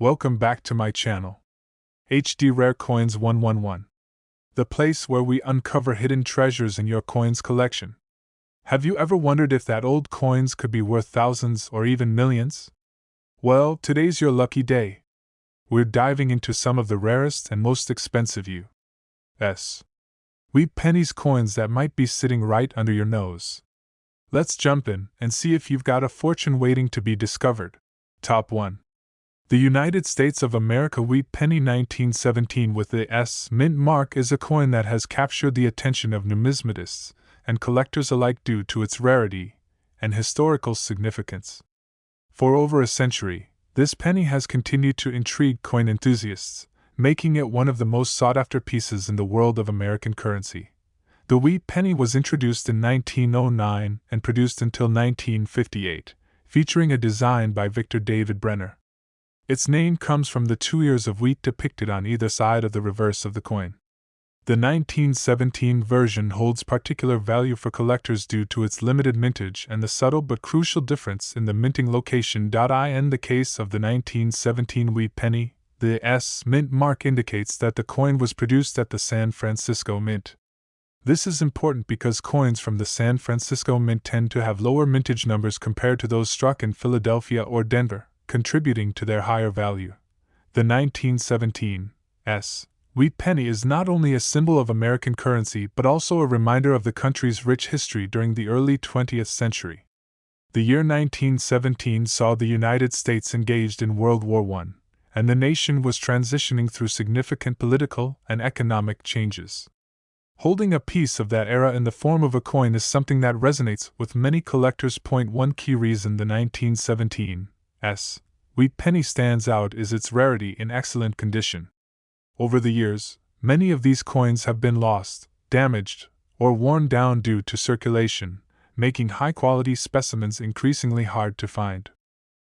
Welcome back to my channel, HD Rare Coins111, the place where we uncover hidden treasures in your coins collection. Have you ever wondered if that old coins could be worth thousands or even millions? Well, today's your lucky day. We're diving into some of the rarest and most expensive U.S. pennies coins that might be sitting right under your nose. Let's jump in and see if you've got a fortune waiting to be discovered. Top 1. The United States of America wheat penny 1917 with the S mint mark is a coin that has captured the attention of numismatists and collectors alike due to its rarity and historical significance. For over a century, this penny has continued to intrigue coin enthusiasts, making it one of the most sought-after pieces in the world of American currency. The wheat penny was introduced in 1909 and produced until 1958, featuring a design by Victor David Brenner. Its name comes from the 2 ears of wheat depicted on either side of the reverse of the coin. The 1917 version holds particular value for collectors due to its limited mintage and the subtle but crucial difference in the minting location. In the case of the 1917 wheat penny, the S mint mark indicates that the coin was produced at the San Francisco Mint. This is important because coins from the San Francisco Mint tend to have lower mintage numbers compared to those struck in Philadelphia or Denver, contributing to their higher value. The 1917 S wheat penny is not only a symbol of American currency but also a reminder of the country's rich history during the early 20th century. The year 1917 saw the United States engaged in World War I, and the nation was transitioning through significant political and economic changes. Holding a piece of that era in the form of a coin is something that resonates with many collectors. One key reason the 1917 S wheat penny stands out is its rarity in excellent condition. Over the years, many of these coins have been lost, damaged, or worn down due to circulation, making high-quality specimens increasingly hard to find.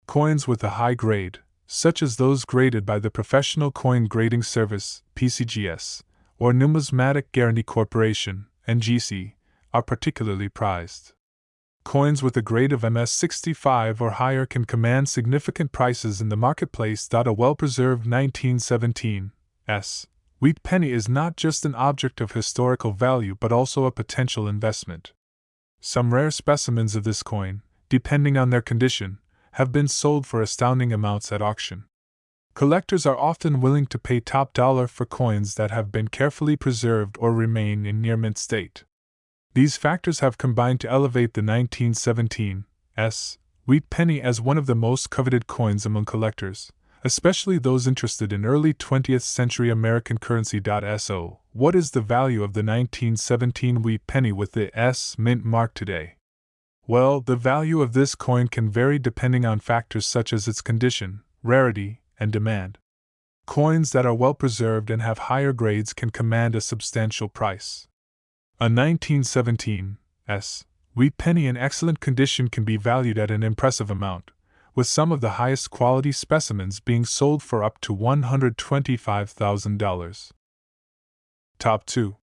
Coins with a high grade, such as those graded by the Professional Coin Grading Service (PCGS) or Numismatic Guarantee Corporation (NGC), are particularly prized. Coins with a grade of MS65 or higher can command significant prices in the marketplace. A well-preserved 1917 S wheat penny is not just an object of historical value but also a potential investment. Some rare specimens of this coin, depending on their condition, have been sold for astounding amounts at auction. Collectors are often willing to pay top dollar for coins that have been carefully preserved or remain in near mint state. These factors have combined to elevate the 1917 S wheat penny as one of the most coveted coins among collectors, especially those interested in early 20th century American currency. So, what is the value of the 1917 wheat penny with the S mint mark today? Well, the value of this coin can vary depending on factors such as its condition, rarity, and demand. Coins that are well preserved and have higher grades can command a substantial price. A 1917 S wheat penny in excellent condition can be valued at an impressive amount, with some of the highest quality specimens being sold for up to $125,000. Top 2.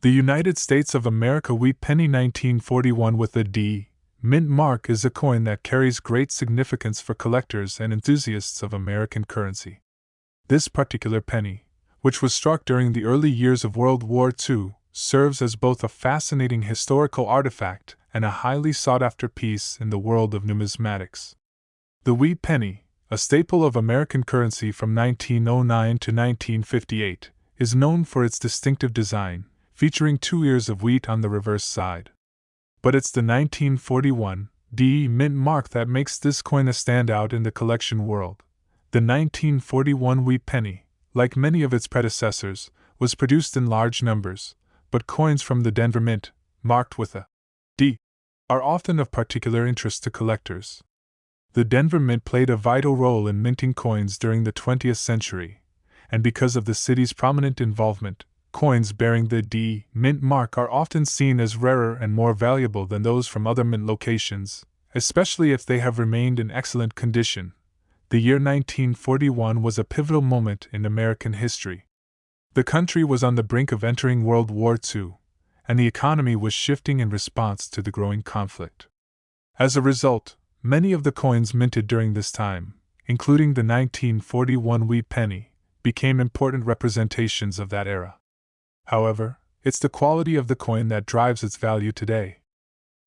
The United States of America wheat penny 1941 with the D mint mark is a coin that carries great significance for collectors and enthusiasts of American currency. This particular penny, which was struck during the early years of World War II, serves as both a fascinating historical artifact and a highly sought-after piece in the world of numismatics. The wheat penny, a staple of American currency from 1909 to 1958, is known for its distinctive design, featuring 2 ears of wheat on the reverse side. But it's the 1941 D mint mark that makes this coin a standout in the collection world. The 1941 wheat penny, like many of its predecessors, was produced in large numbers, but coins from the Denver Mint, marked with a D, are often of particular interest to collectors. The Denver Mint played a vital role in minting coins during the 20th century, and because of the city's prominent involvement, coins bearing the D mint mark are often seen as rarer and more valuable than those from other mint locations, especially if they have remained in excellent condition. The year 1941 was a pivotal moment in American history. The country was on the brink of entering World War II, and the economy was shifting in response to the growing conflict. As a result, many of the coins minted during this time including the 1941 wheat penny, became important representations of that era. However, it's the quality of the coin that drives its value today.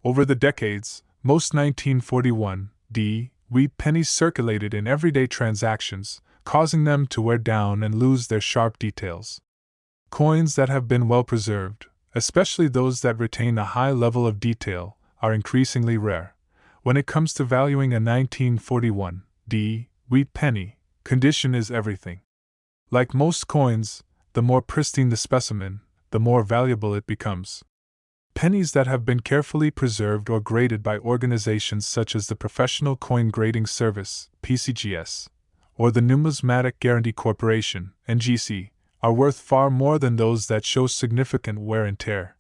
Over the decades, most 1941 wheat pennies circulated in everyday transactions, causing them to wear down and lose their sharp details. Coins that have been well preserved, especially those that retain a high level of detail, are increasingly rare. When it comes to valuing a 1941 wheat penny, condition is everything. Like most coins, the more pristine the specimen, the more valuable it becomes. Pennies that have been carefully preserved or graded by organizations such as the Professional Coin Grading Service (PCGS) or the Numismatic Guarantee Corporation (NGC) are worth far more than those that show significant wear and tear.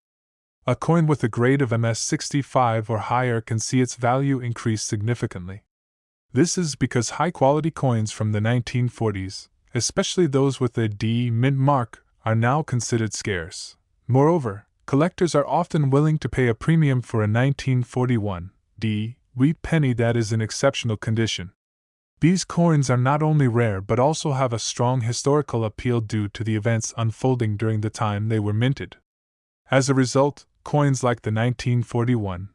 A coin with a grade of MS65 or higher can see its value increase significantly. This is because high-quality coins from the 1940s, especially those with a D mint mark, are now considered scarce. Moreover, collectors are often willing to pay a premium for a 1941 wheat penny that is in exceptional condition. These coins are not only rare but also have a strong historical appeal due to the events unfolding during the time they were minted. As a result, coins like the 1941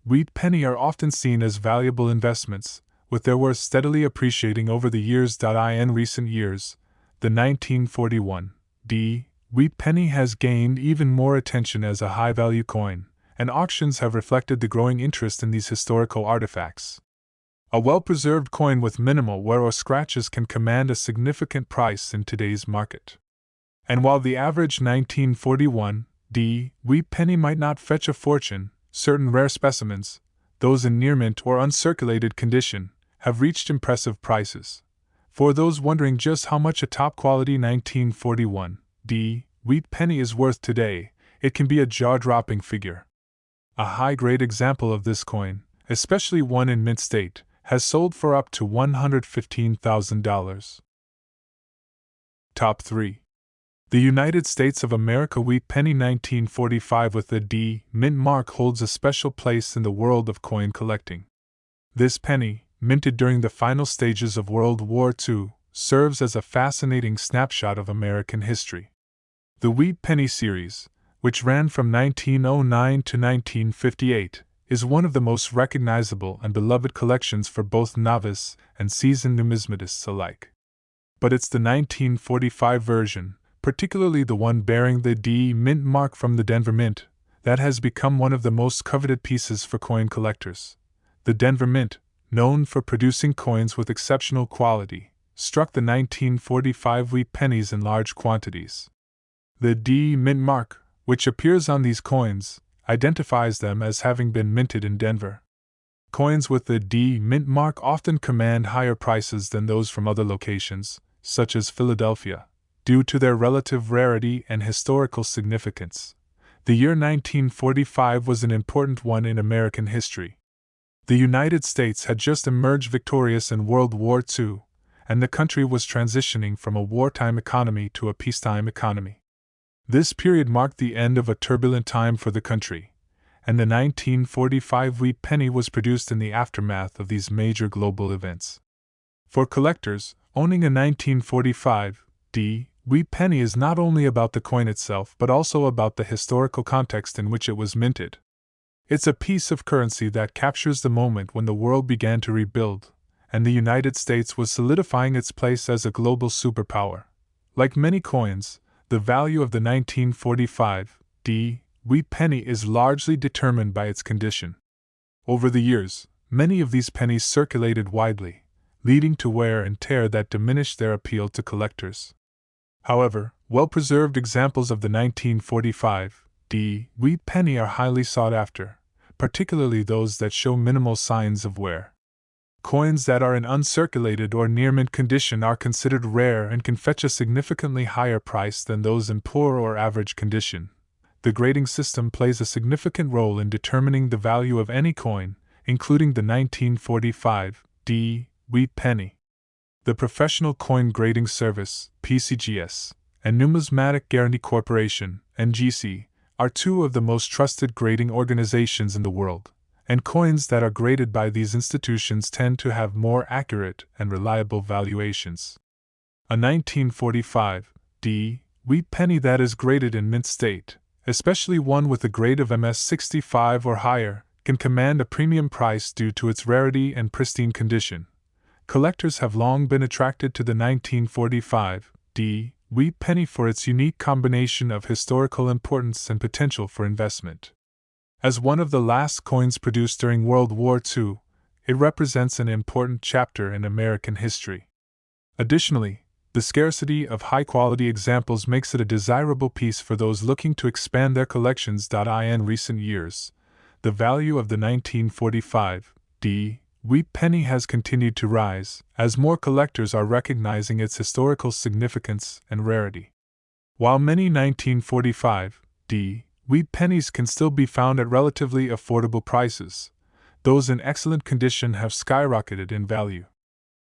wheat penny are often seen as valuable investments, with their worth steadily appreciating over the years. In recent years, the 1941 wheat penny has gained even more attention as a high-value coin, and auctions have reflected the growing interest in these historical artifacts. A well-preserved coin with minimal wear or scratches can command a significant price in today's market. And while the average 1941 wheat penny might not fetch a fortune, certain rare specimens, those in near mint or uncirculated condition, have reached impressive prices. For those wondering just how much a top-quality 1941 wheat penny is worth today, it can be a jaw-dropping figure. A high-grade example of this coin, especially one in mint state, has sold for up to $115,000. Top 3. The United States of America wheat penny 1945 with the D mint mark holds a special place in the world of coin collecting. This penny, minted during the final stages of World War II, serves as a fascinating snapshot of American history. The wheat penny series, which ran from 1909 to 1958, is one of the most recognizable and beloved collections for both novice and seasoned numismatists alike. But it's the 1945 version, particularly the one bearing the D mint mark from the Denver Mint, that has become one of the most coveted pieces for coin collectors. The Denver Mint, known for producing coins with exceptional quality, struck the 1945 wheat pennies in large quantities. The D mint mark, which appears on these coins, identifies them as having been minted in Denver. Coins with the D mint mark often command higher prices than those from other locations, such as Philadelphia, due to their relative rarity and historical significance. The year 1945 was an important one in American history. The United States had just emerged victorious in World War II, and the country was transitioning from a wartime economy to a peacetime economy. This period marked the end of a turbulent time for the country, and the 1945 wheat penny was produced in the aftermath of these major global events. For collectors, owning a 1945 wheat penny is not only about the coin itself but also about the historical context in which it was minted. It's a piece of currency that captures the moment when the world began to rebuild, and the United States was solidifying its place as a global superpower. Like many coins, the value of the 1945 wheat penny is largely determined by its condition. Over the years, many of these pennies circulated widely, leading to wear and tear that diminished their appeal to collectors. However, well-preserved examples of the 1945 wheat penny are highly sought after, particularly those that show minimal signs of wear. Coins that are in uncirculated or near-mint condition are considered rare and can fetch a significantly higher price than those in poor or average condition. The grading system plays a significant role in determining the value of any coin, including the 1945 wheat penny. The Professional Coin Grading Service (PCGS) and Numismatic Guarantee Corporation (NGC) are two of the most trusted grading organizations in the world, and coins that are graded by these institutions tend to have more accurate and reliable valuations. A 1945 D wheat penny that is graded in mint state, especially one with a grade of MS65 or higher, can command a premium price due to its rarity and pristine condition. Collectors have long been attracted to the 1945 D wheat penny for its unique combination of historical importance and potential for investment. As one of the last coins produced during World War II, it represents an important chapter in American history. Additionally, the scarcity of high-quality examples makes it a desirable piece for those looking to expand their collections. In recent years, the value of the 1945 D wheat penny has continued to rise, as more collectors are recognizing its historical significance and rarity. While many 1945 D wheat pennies can still be found at relatively affordable prices, those in excellent condition have skyrocketed in value.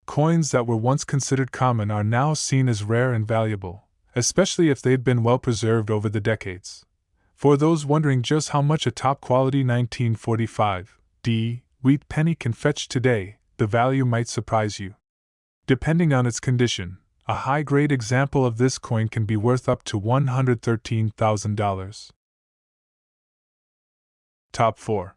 Coins that were once considered common are now seen as rare and valuable, especially if they'd been well preserved over the decades. For those wondering just how much a top-quality 1945 D wheat penny can fetch today, the value might surprise you. Depending on its condition, a high-grade example of this coin can be worth up to $113,000. Top 4.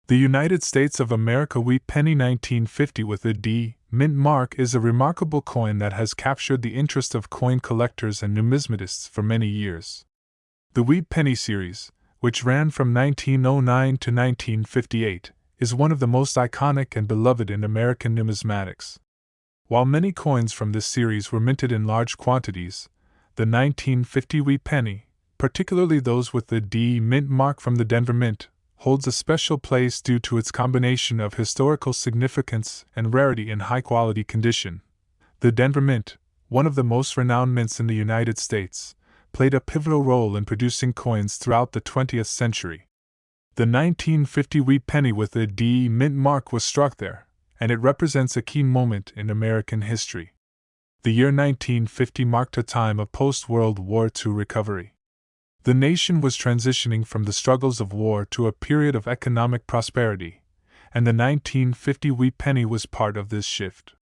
The United States of America wheat penny 1950 with a D mint mark is a remarkable coin that has captured the interest of coin collectors and numismatists for many years. The wheat penny series, which ran from 1909 to 1958, is one of the most iconic and beloved in American numismatics. While many coins from this series were minted in large quantities, the 1950 wheat penny, particularly those with the D mint mark from the Denver Mint, holds a special place due to its combination of historical significance and rarity in high-quality condition. The Denver Mint, one of the most renowned mints in the United States, played a pivotal role in producing coins throughout the 20th century. The 1950 wheat penny with the D mint mark was struck there, and it represents a key moment in American history. The year 1950 marked a time of post-World War II recovery. The nation was transitioning from the struggles of war to a period of economic prosperity, and the 1950 wheat penny was part of this shift.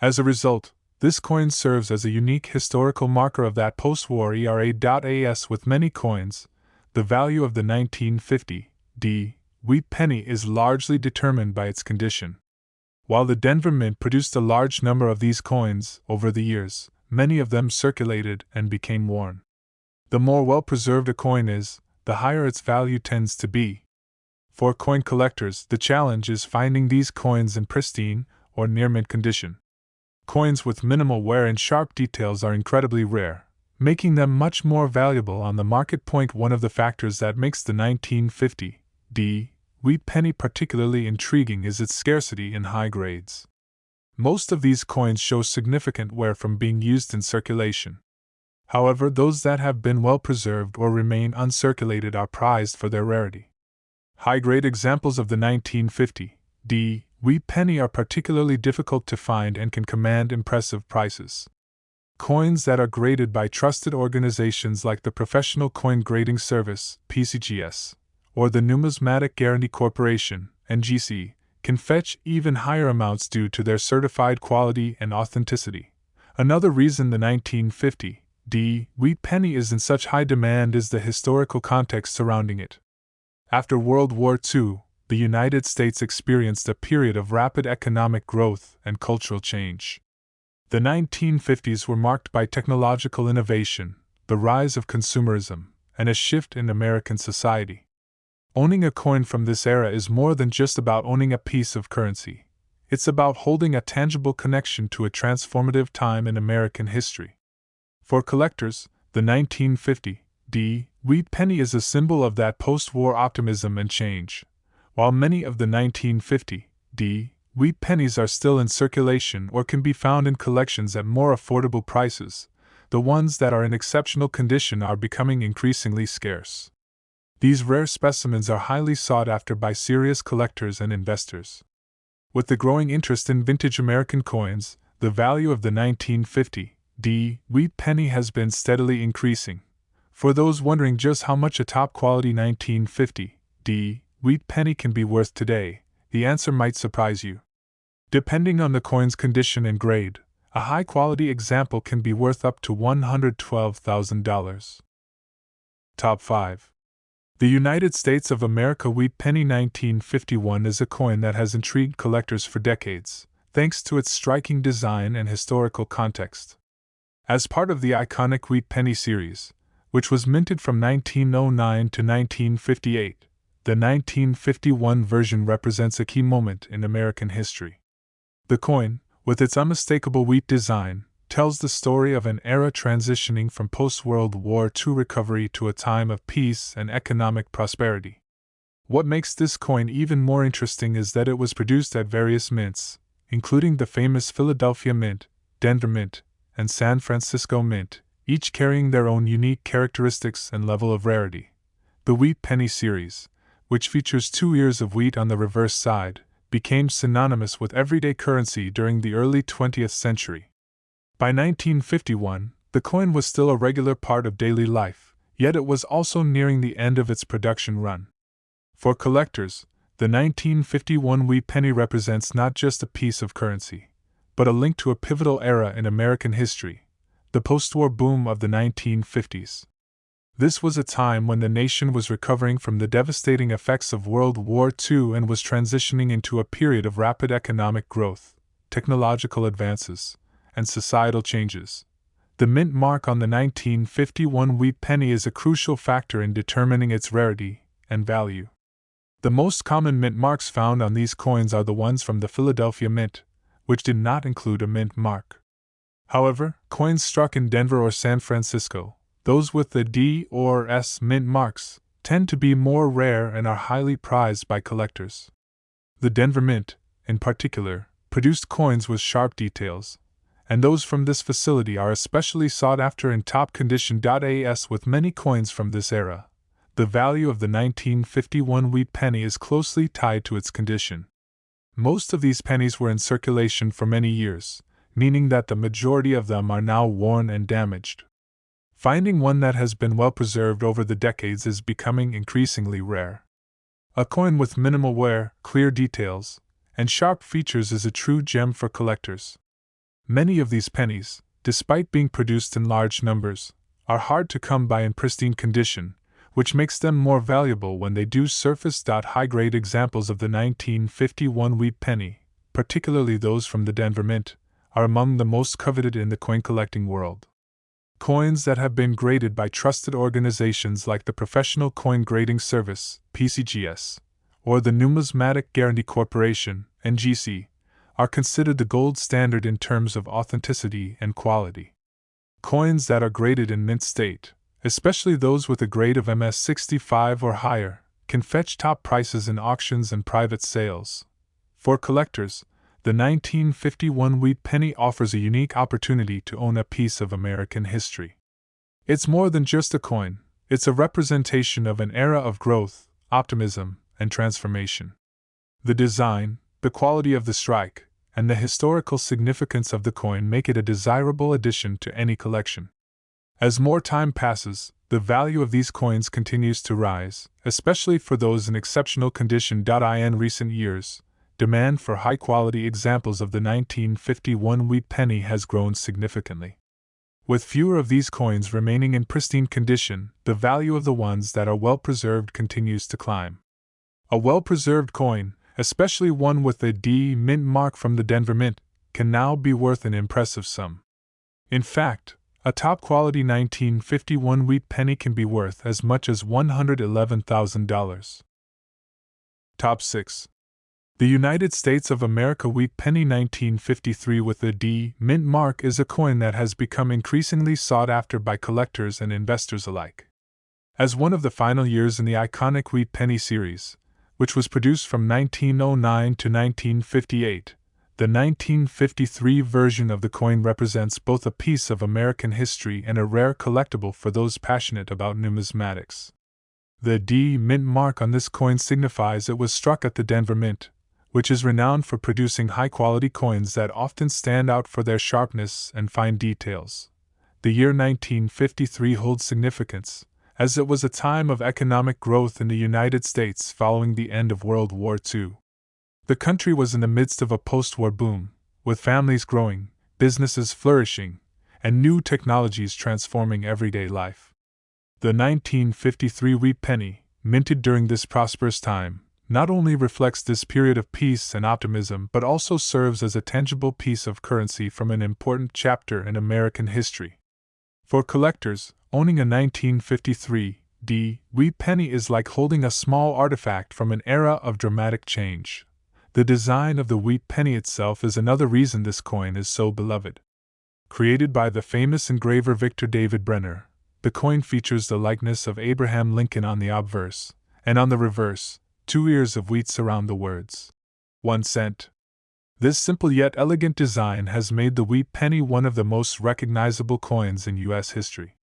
As a result, this coin serves as a unique historical marker of that post-war era. As with many coins, the value of the 1950 D wheat penny is largely determined by its condition. While the Denver Mint produced a large number of these coins over the years, many of them circulated and became worn. The more well-preserved a coin is, the higher its value tends to be. For coin collectors, the challenge is finding these coins in pristine or near-mint condition. Coins with minimal wear and sharp details are incredibly rare, making them much more valuable on the market. One of the factors that makes the 1950 D wheat penny particularly intriguing is its scarcity in high grades. Most of these coins show significant wear from being used in circulation. However, those that have been well preserved or remain uncirculated are prized for their rarity. High-grade examples of the 1950 D wheat penny are particularly difficult to find and can command impressive prices. Coins that are graded by trusted organizations like the Professional Coin Grading Service (PCGS) or the Numismatic Guarantee Corporation (NGC) can fetch even higher amounts due to their certified quality and authenticity. Another reason the 1950 D wheat penny is in such high demand is the historical context surrounding it. After World War II, the United States experienced a period of rapid economic growth and cultural change. The 1950s were marked by technological innovation, the rise of consumerism, and a shift in American society. Owning a coin from this era is more than just about owning a piece of currency. It's about holding a tangible connection to a transformative time in American history. For collectors, the 1950 D wheat penny is a symbol of that post-war optimism and change. While many of the 1950 D wheat pennies are still in circulation or can be found in collections at more affordable prices, the ones that are in exceptional condition are becoming increasingly scarce. These rare specimens are highly sought after by serious collectors and investors. With the growing interest in vintage American coins, the value of the 1950 D wheat penny has been steadily increasing. For those wondering just how much a top-quality 1950 D wheat penny can be worth today? The answer might surprise you. Depending on the coin's condition and grade, a high-quality example can be worth up to $112,000. Top 5. The United States of America wheat penny 1951 is a coin that has intrigued collectors for decades, thanks to its striking design and historical context. As part of the iconic wheat penny series, which was minted from 1909 to 1958, the 1951 version represents a key moment in American history. The coin, with its unmistakable wheat design, tells the story of an era transitioning from post-World War II recovery to a time of peace and economic prosperity. What makes this coin even more interesting is that it was produced at various mints, including the famous Philadelphia Mint, Denver Mint, and San Francisco Mint, each carrying their own unique characteristics and level of rarity. The wheat penny series, which features 2 ears of wheat on the reverse side, became synonymous with everyday currency during the early 20th century. By 1951, the coin was still a regular part of daily life, yet it was also nearing the end of its production run. For collectors, the 1951 wheat penny represents not just a piece of currency, but a link to a pivotal era in American history, the post-war boom of the 1950s. This was a time when the nation was recovering from the devastating effects of World War II and was transitioning into a period of rapid economic growth, technological advances, and societal changes. The mint mark on the 1951 wheat penny is a crucial factor in determining its rarity and value. The most common mint marks found on these coins are the ones from the Philadelphia Mint, which did not include a mint mark. However, coins struck in Denver or San Francisco, those with the D or S mint marks, tend to be more rare and are highly prized by collectors. The Denver Mint, in particular, produced coins with sharp details, and those from this facility are especially sought after in top condition. As with many coins from this era, the value of the 1951 wheat penny is closely tied to its condition. Most of these pennies were in circulation for many years, meaning that the majority of them are now worn and damaged. Finding one that has been well preserved over the decades is becoming increasingly rare. A coin with minimal wear, clear details, and sharp features is a true gem for collectors. Many of these pennies, despite being produced in large numbers, are hard to come by in pristine condition, which makes them more valuable when they do surface. High-grade examples of the 1951 wheat penny, particularly those from the Denver Mint, are among the most coveted in the coin collecting world. Coins that have been graded by trusted organizations like the Professional Coin Grading Service, PCGS, or the Numismatic Guarantee Corporation, NGC, are considered the gold standard in terms of authenticity and quality. Coins that are graded in mint state, especially those with a grade of MS65 or higher, can fetch top prices in auctions and private sales. For collectors, the 1951 wheat penny offers a unique opportunity to own a piece of American history. It's more than just a coin, it's a representation of an era of growth, optimism, and transformation. The design, the quality of the strike, and the historical significance of the coin make it a desirable addition to any collection. As more time passes, the value of these coins continues to rise, especially for those in exceptional condition. In recent years, demand for high-quality examples of the 1951 wheat penny has grown significantly. With fewer of these coins remaining in pristine condition, the value of the ones that are well-preserved continues to climb. A well-preserved coin, especially one with a D mint mark from the Denver Mint, can now be worth an impressive sum. In fact, a top-quality 1951 wheat penny can be worth as much as $111,000. Top 6. The United States of America wheat penny 1953 with the D mint mark is a coin that has become increasingly sought after by collectors and investors alike. As one of the final years in the iconic wheat penny series, which was produced from 1909 to 1958, the 1953 version of the coin represents both a piece of American history and a rare collectible for those passionate about numismatics. The D mint mark on this coin signifies it was struck at the Denver Mint, which is renowned for producing high-quality coins that often stand out for their sharpness and fine details. The year 1953 holds significance, as it was a time of economic growth in the United States following the end of World War II. The country was in the midst of a post-war boom, with families growing, businesses flourishing, and new technologies transforming everyday life. The 1953 wheat penny, minted during this prosperous time, not only reflects this period of peace and optimism but also serves as a tangible piece of currency from an important chapter in American history. For collectors, owning a 1953 wheat penny is like holding a small artifact from an era of dramatic change. The design of the wheat penny itself is another reason this coin is so beloved. Created by the famous engraver Victor David Brenner, the coin features the likeness of Abraham Lincoln on the obverse, and on the reverse, 2 ears of wheat surround the words 1 cent. This simple yet elegant design has made the wheat penny one of the most recognizable coins in U.S. history.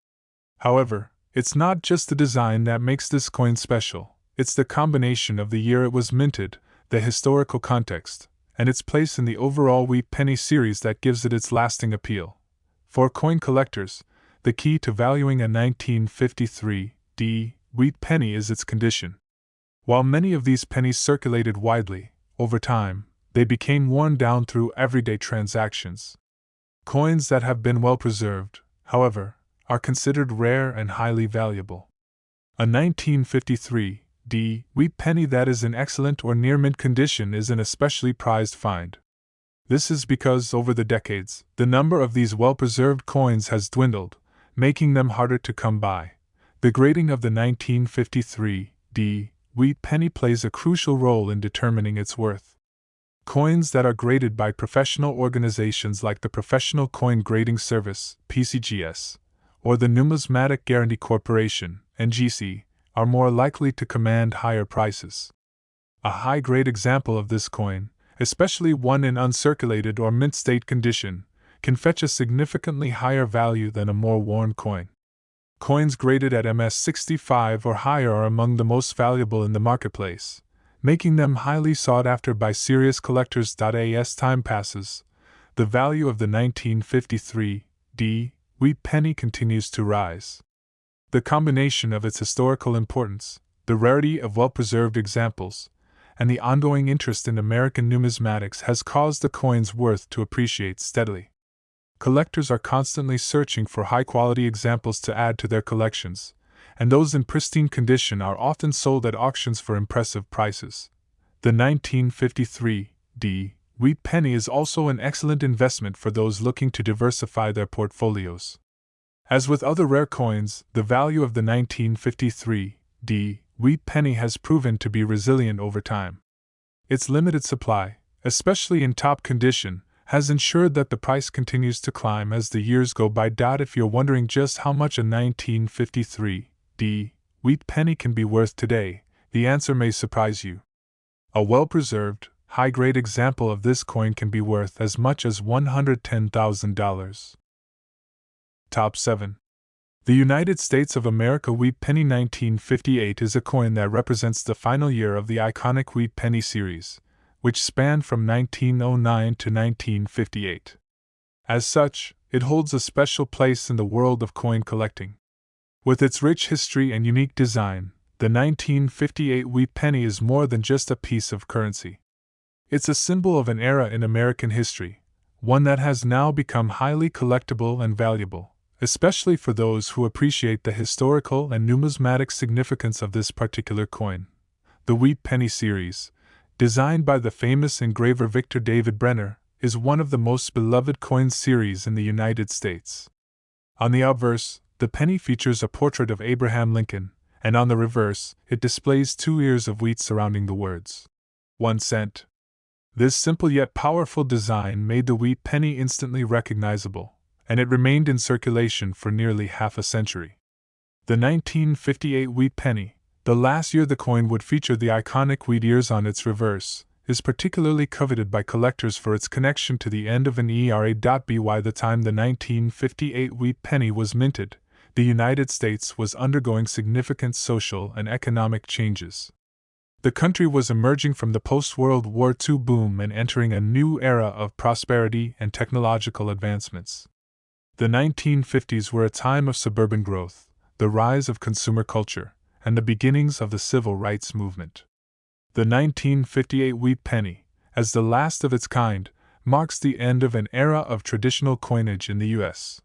However, it's not just the design that makes this coin special, it's the combination of the year it was minted, the historical context, and its place in the overall wheat penny series that gives it its lasting appeal. For coin collectors, the key to valuing a 1953 wheat penny is its condition. While many of these pennies circulated widely, over time, they became worn down through everyday transactions. Coins that have been well preserved, however, are considered rare and highly valuable. A 1953 wheat penny that is in excellent or near mint condition is an especially prized find. This is because over the decades, the number of these well-preserved coins has dwindled, making them harder to come by. The grading of the 1953 wheat penny plays a crucial role in determining its worth. Coins that are graded by professional organizations like the Professional Coin Grading Service (PCGS) or the Numismatic Guarantee Corporation (NGC) are more likely to command higher prices. A high-grade example of this coin, especially one in uncirculated or mint state condition, can fetch a significantly higher value than a more worn coin. Coins graded at MS65 or higher are among the most valuable in the marketplace, making them highly sought after by serious collectors. As time passes, the value of the 1953 wheat penny continues to rise. The combination of its historical importance, the rarity of well-preserved examples, and the ongoing interest in American numismatics has caused the coin's worth to appreciate steadily. Collectors are constantly searching for high-quality examples to add to their collections, and those in pristine condition are often sold at auctions for impressive prices. The 1953 wheat penny is also an excellent investment for those looking to diversify their portfolios. As with other rare coins, the value of the 1953 wheat penny has proven to be resilient over time. Its limited supply, especially in top condition, has ensured that the price continues to climb as the years go by. If you're wondering just how much a 1953 wheat penny can be worth today, the answer may surprise you. A well-preserved, high-grade example of this coin can be worth as much as $110,000. Top 7. The United States of America wheat penny 1958 is a coin that represents the final year of the iconic wheat penny series, which spanned from 1909 to 1958. As such, it holds a special place in the world of coin collecting. With its rich history and unique design, the 1958 wheat penny is more than just a piece of currency. It's a symbol of an era in American history, one that has now become highly collectible and valuable, especially for those who appreciate the historical and numismatic significance of this particular coin. The wheat penny series, designed by the famous engraver Victor David Brenner, is one of the most beloved coin series in the United States. On the obverse, the penny features a portrait of Abraham Lincoln, and on the reverse, it displays 2 ears of wheat surrounding the words 1 cent. This simple yet powerful design made the wheat penny instantly recognizable, and it remained in circulation for nearly half a century. The 1958 wheat penny, the last year the coin would feature the iconic wheat ears on its reverse, is particularly coveted by collectors for its connection to the end of an era. By the time the 1958 wheat penny was minted, the United States was undergoing significant social and economic changes. The country was emerging from the post-World War II boom and entering a new era of prosperity and technological advancements. The 1950s were a time of suburban growth, the rise of consumer culture, and the beginnings of the civil rights movement. The 1958 wheat penny, as the last of its kind, marks the end of an era of traditional coinage in the U.S.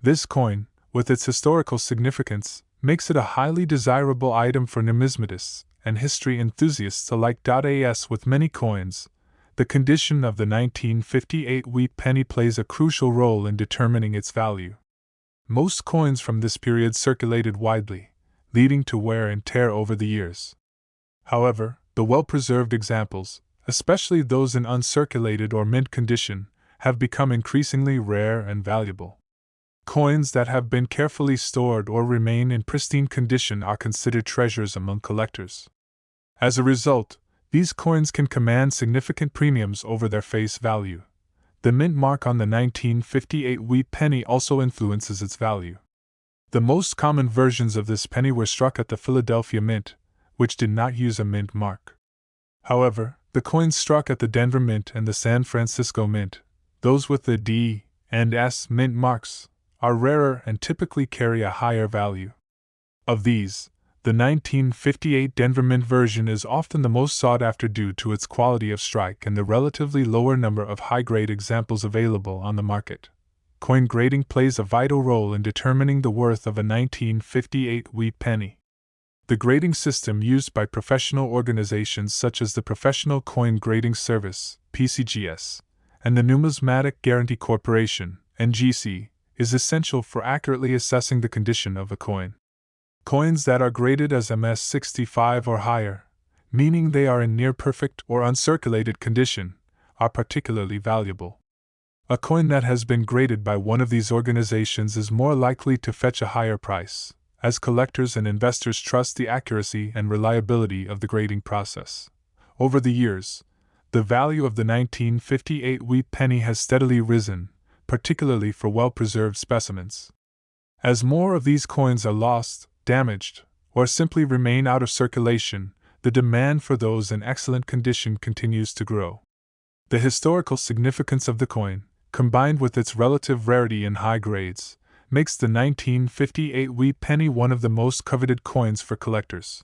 This coin, with its historical significance, makes it a highly desirable item for numismatists and history enthusiasts alike. As with many coins, the condition of the 1958 wheat penny plays a crucial role in determining its value. Most coins from this period circulated widely, leading to wear and tear over the years. However, the well-preserved examples, especially those in uncirculated or mint condition, have become increasingly rare and valuable. Coins that have been carefully stored or remain in pristine condition are considered treasures among collectors. As a result, these coins can command significant premiums over their face value. The mint mark on the 1958 wheat penny also influences its value. The most common versions of this penny were struck at the Philadelphia Mint, which did not use a mint mark. However, the coins struck at the Denver Mint and the San Francisco Mint, those with the D and S mint marks, are rarer and typically carry a higher value. Of these, the 1958 Denver Mint version is often the most sought after due to its quality of strike and the relatively lower number of high-grade examples available on the market. Coin grading plays a vital role in determining the worth of a 1958 wheat penny. The grading system used by professional organizations such as the Professional Coin Grading Service (PCGS) and the Numismatic Guarantee Corporation (NGC) is essential for accurately assessing the condition of a coin. Coins that are graded as MS65 or higher, meaning they are in near-perfect or uncirculated condition, are particularly valuable. A coin that has been graded by one of these organizations is more likely to fetch a higher price, as collectors and investors trust the accuracy and reliability of the grading process. Over the years, the value of the 1958 wheat penny has steadily risen, particularly for well-preserved specimens. As more of these coins are lost, damaged, or simply remain out of circulation, the demand for those in excellent condition continues to grow. The historical significance of the coin, combined with its relative rarity in high grades, makes the 1958 wheat penny one of the most coveted coins for collectors.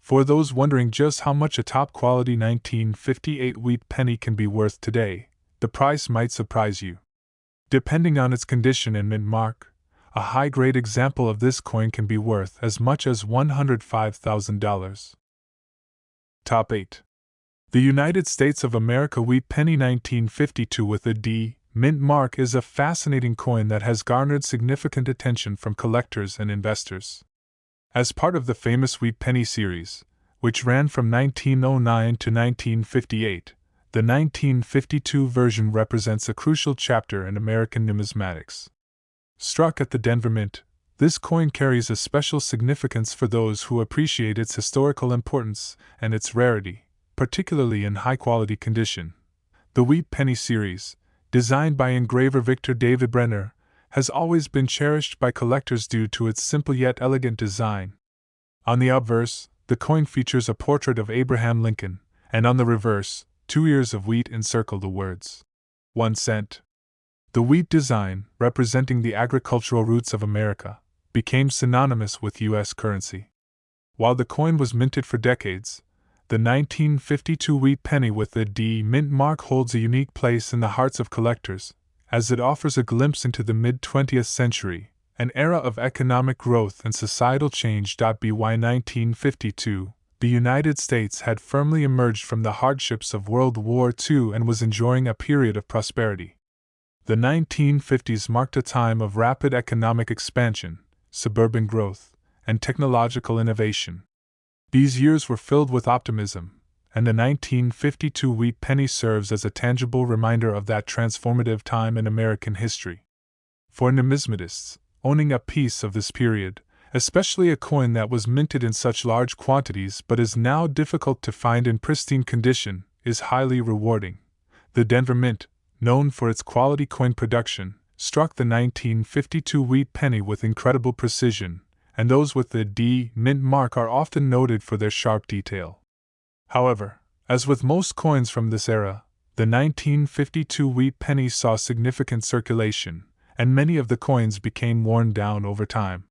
For those wondering just how much a top-quality 1958 wheat penny can be worth today, the price might surprise you. Depending on its condition and mint mark, a high-grade example of this coin can be worth as much as $105,000. Top 8. The United States of America wheat penny 1952 with a D mint mark is a fascinating coin that has garnered significant attention from collectors and investors. As part of the famous wheat penny series, which ran from 1909 to 1958, the 1952 version represents a crucial chapter in American numismatics. Struck at the Denver Mint, this coin carries a special significance for those who appreciate its historical importance and its rarity, particularly in high-quality condition. The Wheat Penny series, designed by engraver Victor David Brenner, has always been cherished by collectors due to its simple yet elegant design. On the obverse, the coin features a portrait of Abraham Lincoln, and on the reverse, 2 ears of wheat encircle the words 1 cent. The wheat design, representing the agricultural roots of America, became synonymous with U.S. currency. While the coin was minted for decades, the 1952 wheat penny with the D mint mark holds a unique place in the hearts of collectors, as it offers a glimpse into the mid-20th century, an era of economic growth and societal change. By 1952, the United States had firmly emerged from the hardships of World War II and was enjoying a period of prosperity. The 1950s marked a time of rapid economic expansion, suburban growth, and technological innovation. These years were filled with optimism, and the 1952 wheat penny serves as a tangible reminder of that transformative time in American history. For numismatists, owning a piece of this period, especially a coin that was minted in such large quantities but is now difficult to find in pristine condition, is highly rewarding. The Denver Mint, known for its quality coin production, struck the 1952 wheat penny with incredible precision, and those with the D mint mark are often noted for their sharp detail. However, as with most coins from this era, the 1952 wheat penny saw significant circulation, and many of the coins became worn down over time.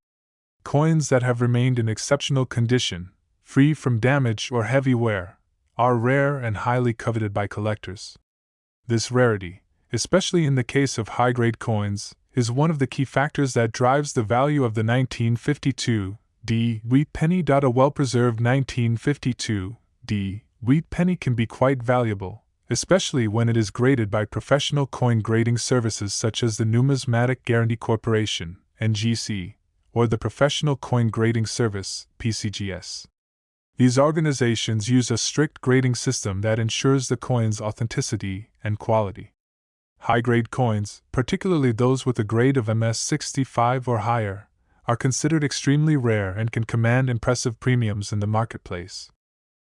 Coins that have remained in exceptional condition, free from damage or heavy wear, are rare and highly coveted by collectors. This rarity, especially in the case of high-grade coins, is one of the key factors that drives the value of the 1952 D wheat penny. A well-preserved 1952 D wheat penny can be quite valuable, especially when it is graded by professional coin grading services such as the Numismatic Guarantee Corporation, NGC, or the Professional Coin Grading Service, PCGS. These organizations use a strict grading system that ensures the coin's authenticity and quality. High-grade coins, particularly those with a grade of MS65 or higher, are considered extremely rare and can command impressive premiums in the marketplace.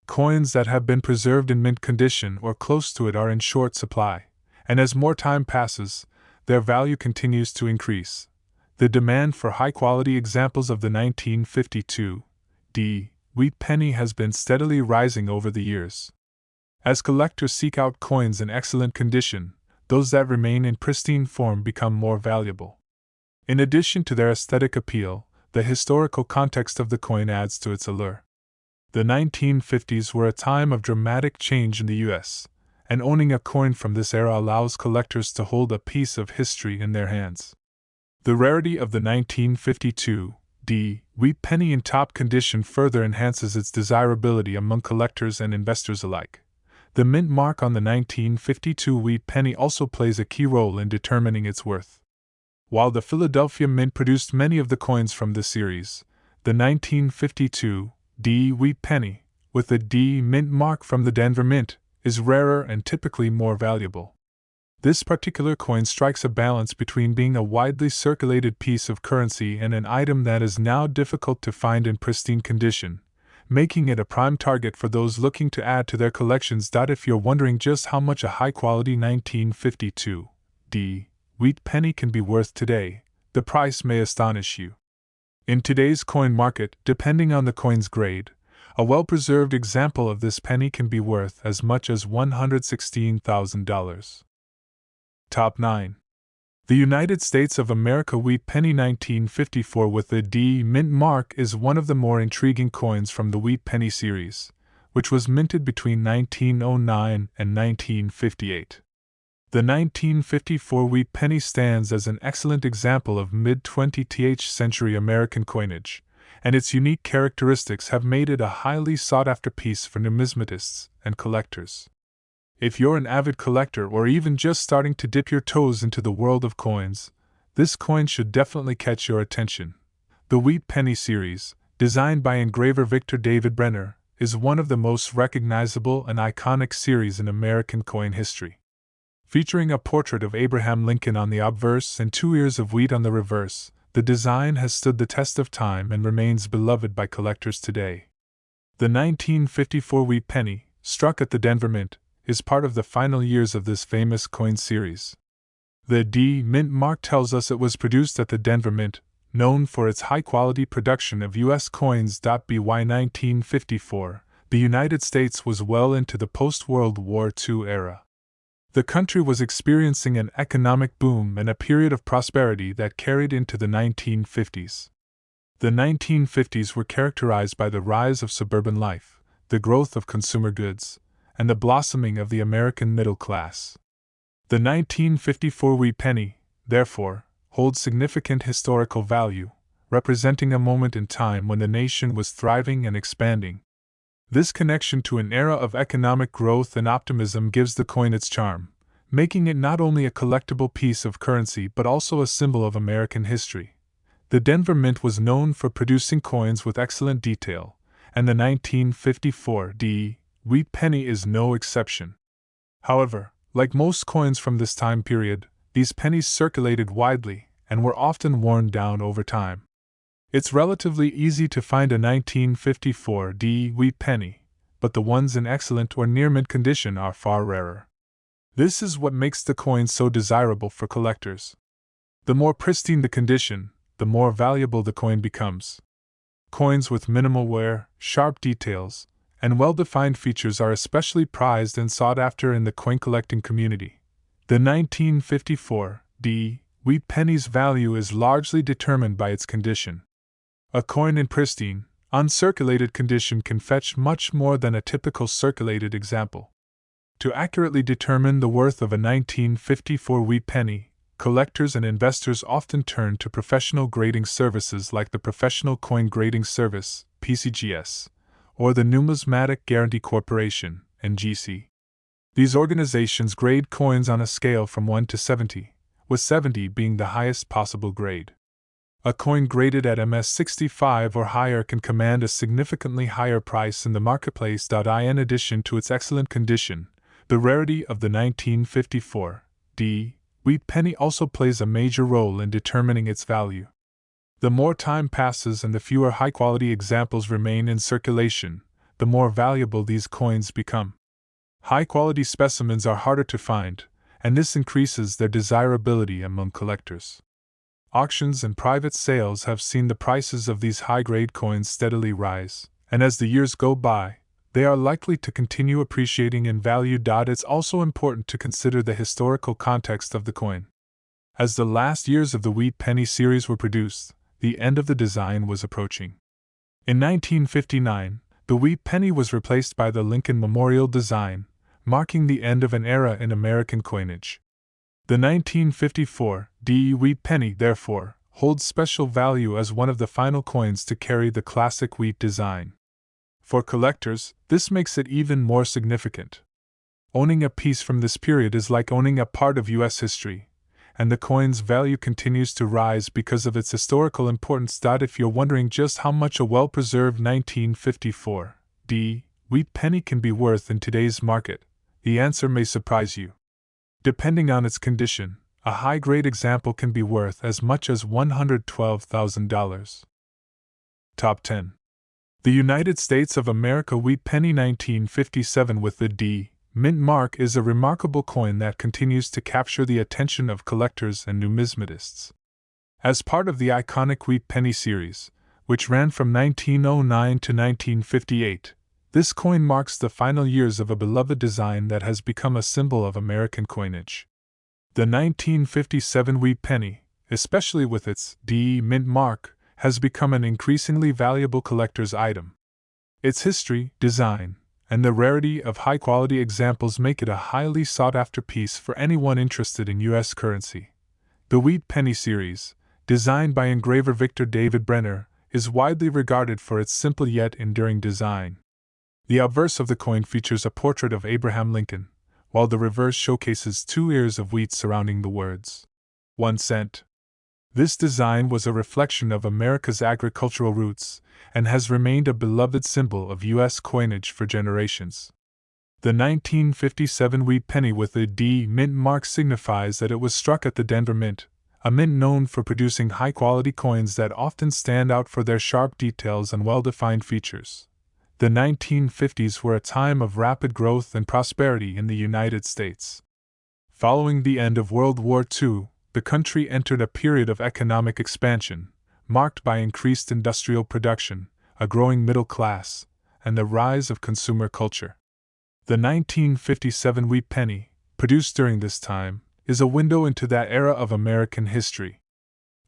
Coins that have been preserved in mint condition or close to it are in short supply, and as more time passes, their value continues to increase. The demand for high-quality examples of the 1952 D wheat penny has been steadily rising over the years. As collectors seek out coins in excellent condition, those that remain in pristine form become more valuable. In addition to their aesthetic appeal, the historical context of the coin adds to its allure. The 1950s were a time of dramatic change in the U.S., and owning a coin from this era allows collectors to hold a piece of history in their hands. The rarity of the 1952 D wheat penny in top condition further enhances its desirability among collectors and investors alike. The mint mark on the 1952 wheat penny also plays a key role in determining its worth. While the Philadelphia Mint produced many of the coins from this series, the 1952 D wheat penny, with the D mint mark from the Denver Mint, is rarer and typically more valuable. This particular coin strikes a balance between being a widely circulated piece of currency and an item that is now difficult to find in pristine condition, making it a prime target for those looking to add to their collections. If you're wondering just how much a high-quality 1952 D wheat penny can be worth today, the price may astonish you. In today's coin market, depending on the coin's grade, a well-preserved example of this penny can be worth as much as $116,000. Top 9. The United States of America wheat penny 1954 with the D mint mark is one of the more intriguing coins from the wheat penny series, which was minted between 1909 and 1958. The 1954 wheat penny stands as an excellent example of mid-20th century American coinage, and its unique characteristics have made it a highly sought-after piece for numismatists and collectors. If you're an avid collector or even just starting to dip your toes into the world of coins, this coin should definitely catch your attention. The Wheat Penny series, designed by engraver Victor David Brenner, is one of the most recognizable and iconic series in American coin history. Featuring a portrait of Abraham Lincoln on the obverse and 2 ears of wheat on the reverse, the design has stood the test of time and remains beloved by collectors today. The 1954 Wheat Penny, struck at the Denver Mint, is part of the final years of this famous coin series. The D mint mark tells us it was produced at the Denver Mint, known for its high-quality production of U.S. coins. By 1954, the United States was well into the post-World War II era. The country was experiencing an economic boom and a period of prosperity that carried into the 1950s. The 1950s were characterized by the rise of suburban life, the growth of consumer goods, and the blossoming of the American middle class. The 1954 wheat penny, therefore, holds significant historical value, representing a moment in time when the nation was thriving and expanding. This connection to an era of economic growth and optimism gives the coin its charm, making it not only a collectible piece of currency but also a symbol of American history. The Denver Mint was known for producing coins with excellent detail, and the 1954 D wheat penny is no exception. However, like most coins from this time period, these pennies circulated widely and were often worn down over time. It's relatively easy to find a 1954 D wheat penny, but the ones in excellent or near mint condition are far rarer. This is what makes the coin so desirable for collectors. The more pristine the condition, the more valuable the coin becomes. Coins with minimal wear, sharp details, and well-defined features are especially prized and sought after in the coin collecting community. The 1954 D wheat penny's value is largely determined by its condition. A coin in pristine, uncirculated condition can fetch much more than a typical circulated example. To accurately determine the worth of a 1954 wheat penny, collectors and investors often turn to professional grading services like the Professional Coin Grading Service, PCGS, or the Numismatic Guarantee Corporation, NGC. These organizations grade coins on a scale from 1 to 70, with 70 being the highest possible grade. A coin graded at MS65 or higher can command a significantly higher price in the marketplace. In addition to its excellent condition, the rarity of the 1954 D wheat penny also plays a major role in determining its value. The more time passes and the fewer high-quality examples remain in circulation, the more valuable these coins become. High-quality specimens are harder to find, and this increases their desirability among collectors. Auctions and private sales have seen the prices of these high-grade coins steadily rise, and as the years go by, they are likely to continue appreciating in value. It's also important to consider the historical context of the coin. As the last years of the wheat penny series were produced, the end of the design was approaching. In 1959, the wheat penny was replaced by the Lincoln Memorial design, marking the end of an era in American coinage. The 1954 D wheat penny, therefore, holds special value as one of the final coins to carry the classic wheat design. For collectors, this makes it even more significant. Owning a piece from this period is like owning a part of U.S. history, and the coin's value continues to rise because of its historical importance. If you're wondering just how much a well-preserved 1954 D wheat penny can be worth in today's market, the answer may surprise you. Depending on its condition, a high-grade example can be worth as much as $112,000. Top 10. The United States of America wheat penny 1957 with the D mint mark is a remarkable coin that continues to capture the attention of collectors and numismatists. As part of the iconic wheat penny series, which ran from 1909 to 1958, this coin marks the final years of a beloved design that has become a symbol of American coinage. The 1957 wheat penny, especially with its D mint mark, has become an increasingly valuable collector's item. Its history, design, and the rarity of high-quality examples make it a highly sought-after piece for anyone interested in U.S. currency. The wheat penny series, designed by engraver Victor David Brenner, is widely regarded for its simple yet enduring design. The obverse of the coin features a portrait of Abraham Lincoln, while the reverse showcases 2 ears of wheat surrounding the words 1 cent. This design was a reflection of America's agricultural roots and has remained a beloved symbol of U.S. coinage for generations. The 1957 wheat penny with the D mint mark signifies that it was struck at the Denver Mint, a mint known for producing high-quality coins that often stand out for their sharp details and well-defined features. The 1950s were a time of rapid growth and prosperity in the United States. Following the end of World War II, the country entered a period of economic expansion, marked by increased industrial production, a growing middle class, and the rise of consumer culture. The 1957 wheat penny, produced during this time, is a window into that era of American history.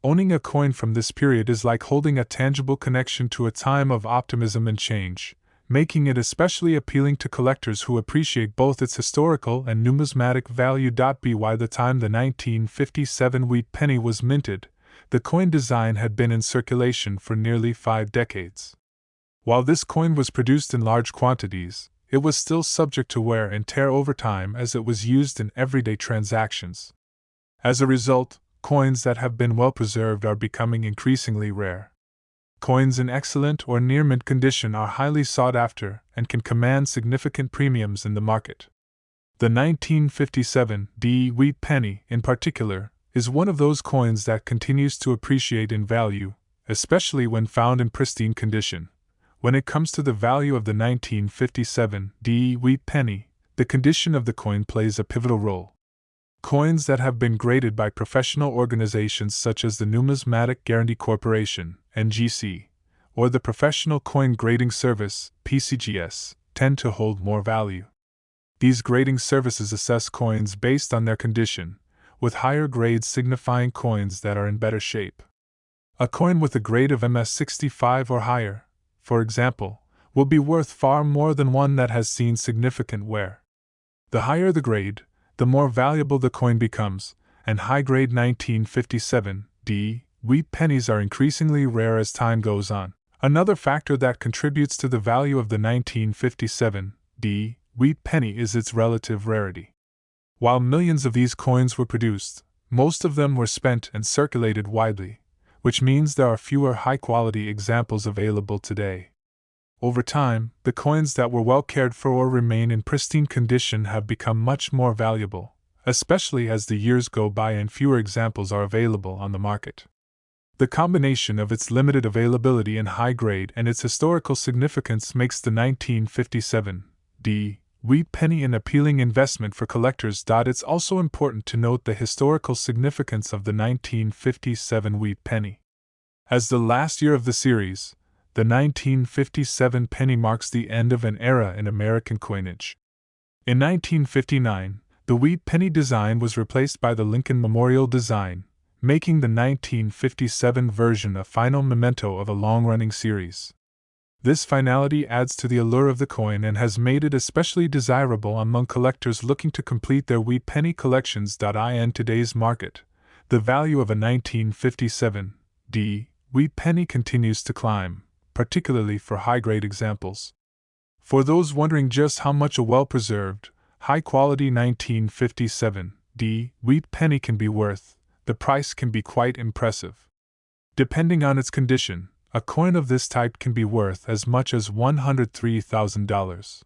Owning a coin from this period is like holding a tangible connection to a time of optimism and change, making it especially appealing to collectors who appreciate both its historical and numismatic value. By the time the 1957 wheat penny was minted, the coin design had been in circulation for nearly 5 decades. While this coin was produced in large quantities, it was still subject to wear and tear over time as it was used in everyday transactions. As a result, coins that have been well preserved are becoming increasingly rare. Coins in excellent or near mint condition are highly sought after and can command significant premiums in the market. The 1957 D wheat penny, in particular, is one of those coins that continues to appreciate in value, especially when found in pristine condition. When it comes to the value of the 1957 D wheat penny, the condition of the coin plays a pivotal role. Coins that have been graded by professional organizations such as the Numismatic Guarantee Corporation, NGC, or the Professional Coin Grading Service, PCGS, tend to hold more value. These grading services assess coins based on their condition, with higher grades signifying coins that are in better shape. A coin with a grade of MS65 or higher, for example, will be worth far more than one that has seen significant wear. The higher the grade, the more valuable the coin becomes, and high-grade 1957D wheat pennies are increasingly rare as time goes on. Another factor that contributes to the value of the 1957D wheat penny is its relative rarity. While millions of these coins were produced, most of them were spent and circulated widely, which means there are fewer high-quality examples available today. Over time, the coins that were well cared for or remain in pristine condition have become much more valuable, especially as the years go by and fewer examples are available on the market. The combination of its limited availability and high grade and its historical significance makes the 1957D wheat penny an appealing investment for collectors. It's also important to note the historical significance of the 1957 wheat penny. As the last year of the series, the 1957 penny marks the end of an era in American coinage. In 1959, the wheat penny design was replaced by the Lincoln Memorial design, making the 1957 version a final memento of a long-running series. This finality adds to the allure of the coin and has made it especially desirable among collectors looking to complete their wheat penny collections. In today's market, the value of a 1957D wheat penny continues to climb, particularly for high-grade examples. For those wondering just how much a well-preserved, high-quality 1957D wheat penny can be worth, the price can be quite impressive. Depending on its condition, a coin of this type can be worth as much as $103,000.